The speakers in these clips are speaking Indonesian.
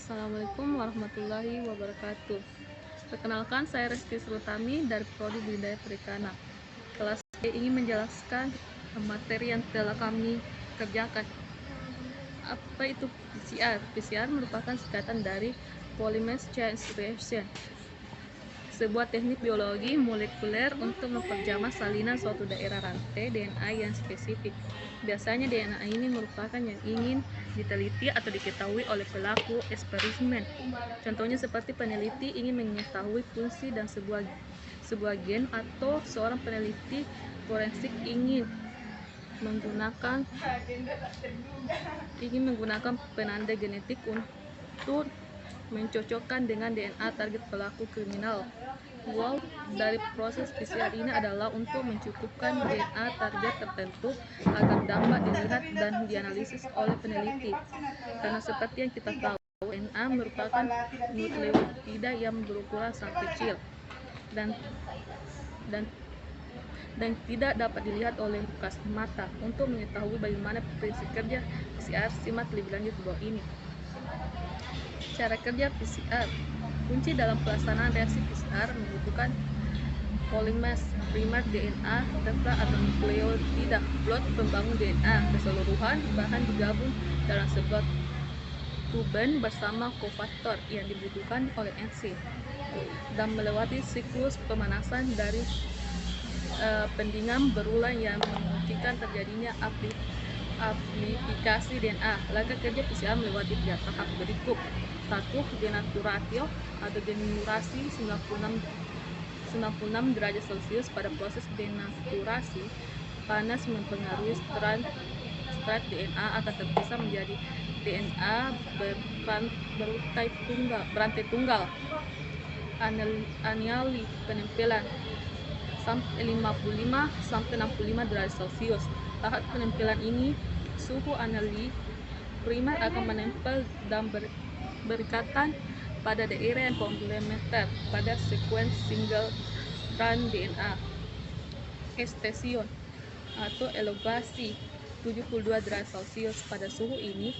Assalamualaikum warahmatullahi wabarakatuh. Perkenalkan, saya Reski Surutami dari Prodi Budidaya Perikanan. Kelas B ingin menjelaskan materi yang telah kami kerjakan. Apa itu PCR? PCR merupakan singkatan dari Polymerase Chain Reaction, sebuah teknik biologi molekuler untuk memperjelas salinan suatu daerah rantai DNA yang spesifik. Biasanya DNA ini merupakan yang ingin diteliti atau diketahui oleh pelaku eksperimen. Contohnya seperti peneliti ingin mengetahui fungsi dan sebuah gen, atau seorang peneliti forensik ingin menggunakan penanda genetik untuk mencocokkan dengan DNA target pelaku kriminal. Goal dari proses PCR ini adalah untuk mencukupkan DNA target tertentu agar dapat dilihat dan dianalisis oleh peneliti. Karena seperti yang kita tahu, DNA merupakan nukleotida yang berukuran sangat kecil dan tidak dapat dilihat oleh kasat mata. Untuk mengetahui bagaimana prinsip kerja PCR, simak lebih lanjut di bawah ini. Cara kerja PCR. Kunci dalam pelaksanaan reaksi PCR membutuhkan polimerase primer DNA, tetra atau nukleotida, plot pembangun DNA keseluruhan. Bahan digabung dalam sebuah tuben bersama kofaktor yang dibutuhkan oleh enzim dan melewati siklus pemanasan dari pendingan berulang yang memungkinkan terjadinya amplifikasi DNA. Langkah kerja PCR melewati 3 tahap berikut. 1. Denaturatio atau denurasi 96 derajat Celcius. Pada proses denaturasi, panas mempengaruhi strat DNA akan terpisah menjadi DNA berantai tunggal. Aniali penempelan sampai 55-65 derajat Celcius. Tahap penempelan ini, suhu aniali primer akan menempel dan berikatan pada daerah yang komplementer pada sekuens single strand DNA. Extension atau elongasi 72 derajat Celcius. Pada suhu ini,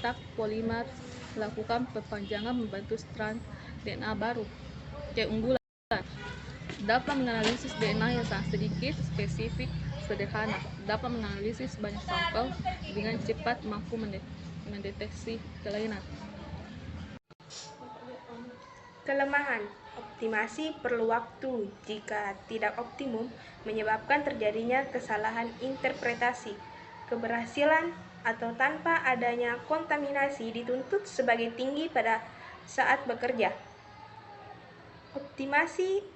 tak polimer melakukan perpanjangan membentuk strand DNA baru. Keunggulan dapat menganalisis DNA yang sangat sedikit, spesifik, sederhana, dapat menganalisis banyak sampel dengan cepat, mampu mendeteksi kelainan. Kelemahan, optimasi perlu waktu. Jika tidak optimum, menyebabkan terjadinya kesalahan interpretasi. Keberhasilan atau tanpa adanya kontaminasi dituntut sebagai tinggi pada saat bekerja. Optimasi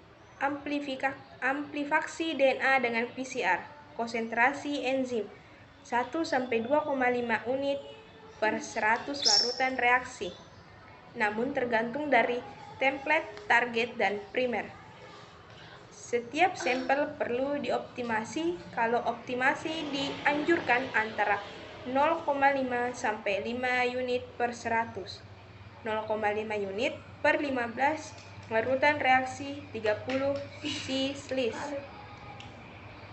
amplifikasi DNA dengan PCR. Konsentrasi enzim 1-2,5 unit per 100 larutan reaksi. Namun tergantung dari template, target, dan primer. Setiap sampel perlu dioptimasi. Kalau optimasi dianjurkan antara 0,5 sampai 5 unit per 100. 0,5 unit per 15 larutan reaksi 30 cis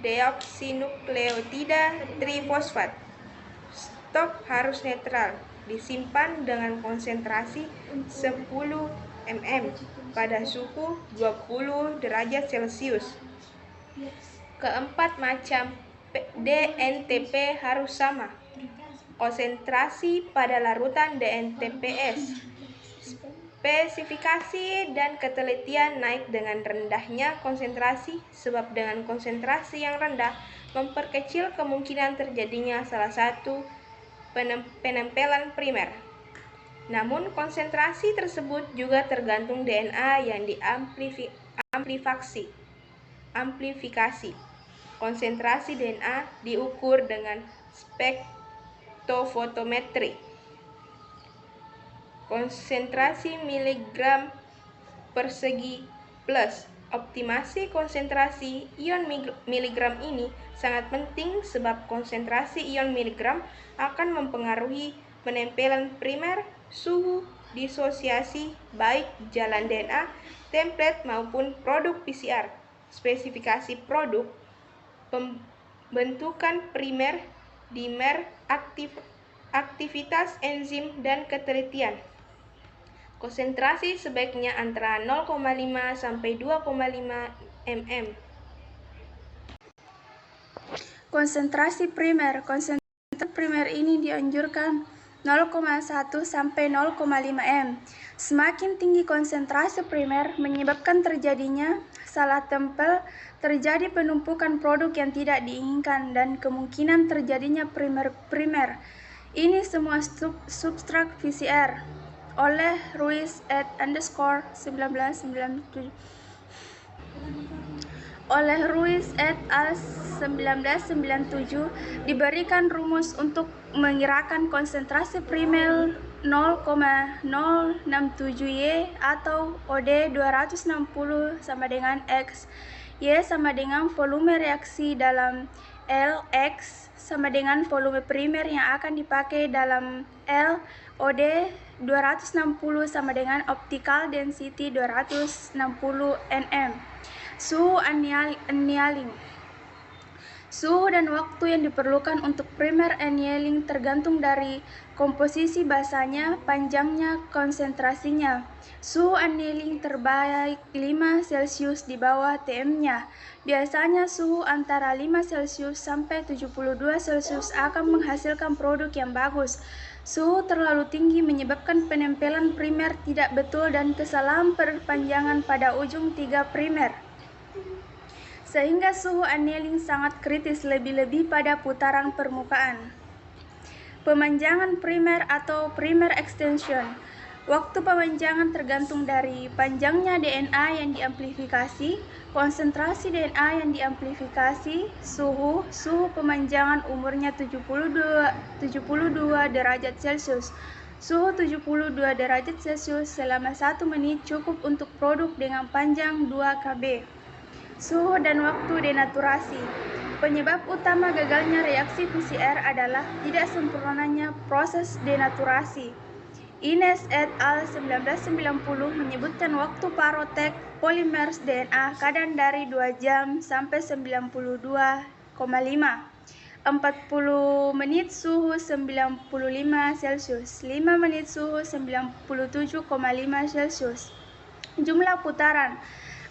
deoksinukleotida trifosfat. Stok harus netral. Disimpan dengan konsentrasi 10 ml pada suhu 20 derajat Celcius. Keempat macam DNTP harus sama. Konsentrasi pada larutan DNTPs. Spesifikasi dan ketelitian naik dengan rendahnya konsentrasi, sebab dengan konsentrasi yang rendah memperkecil kemungkinan terjadinya salah satu penempelan primer. Namun konsentrasi tersebut juga tergantung DNA yang diamplifikasi. Konsentrasi DNA diukur dengan spektrofotometri. Konsentrasi miligram persegi plus. Optimasi konsentrasi ion miligram ini sangat penting sebab konsentrasi ion miligram akan mempengaruhi penempelan primer, suhu, disosiasi, baik jalan DNA, template maupun produk PCR. Spesifikasi produk, pembentukan primer, dimer, aktivitas enzim, dan ketelitian. Konsentrasi sebaiknya antara 0,5 sampai 2,5 mm. Konsentrasi primer. Konsentrasi primer ini dianjurkan 0,1 sampai 0,5 m. Semakin tinggi konsentrasi primer menyebabkan terjadinya salah tempel, terjadi penumpukan produk yang tidak diinginkan, dan kemungkinan terjadinya primer. Ini semua substrak PCR oleh Ruiz et al. 1997. Oleh Ruiz et al. 1997 diberikan rumus untuk mengirakan konsentrasi primer 0,067 Y atau OD 260 sama dengan X. Y sama dengan volume reaksi dalam L, X sama dengan volume primer yang akan dipakai dalam L. OD 260 sama dengan optical density 260 nm. Suhu annealing. Suhu dan waktu yang diperlukan untuk primer annealing tergantung dari komposisi basanya, panjangnya, konsentrasinya. Suhu annealing terbaik 5 Celcius di bawah Tm-nya. Biasanya suhu antara 5 Celcius sampai 72 Celcius akan menghasilkan produk yang bagus. Suhu terlalu tinggi menyebabkan penempelan primer tidak betul dan kesalahan perpanjangan pada ujung 3 primer. Sehingga suhu annealing sangat kritis, lebih-lebih pada putaran permukaan. Pemanjangan primer atau primer extension. Waktu pemanjangan tergantung dari panjangnya DNA yang diamplifikasi, konsentrasi DNA yang diamplifikasi, suhu pemanjangan umurnya 72 derajat Celcius. Suhu 72 derajat Celcius selama 1 menit cukup untuk produk dengan panjang 2 kb. Suhu dan waktu denaturasi. Penyebab utama gagalnya reaksi PCR adalah tidak sempurnanya proses denaturasi. Ines et al. 1990 menyebutkan waktu parotek polimers DNA kadang dari 2 jam sampai 92,5. 40 menit suhu 95 Celcius, 5 menit suhu 97,5 Celcius. Jumlah putaran.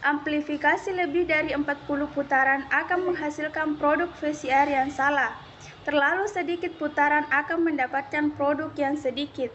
Amplifikasi lebih dari 40 putaran akan menghasilkan produk PCR yang salah. Terlalu sedikit putaran akan mendapatkan produk yang sedikit.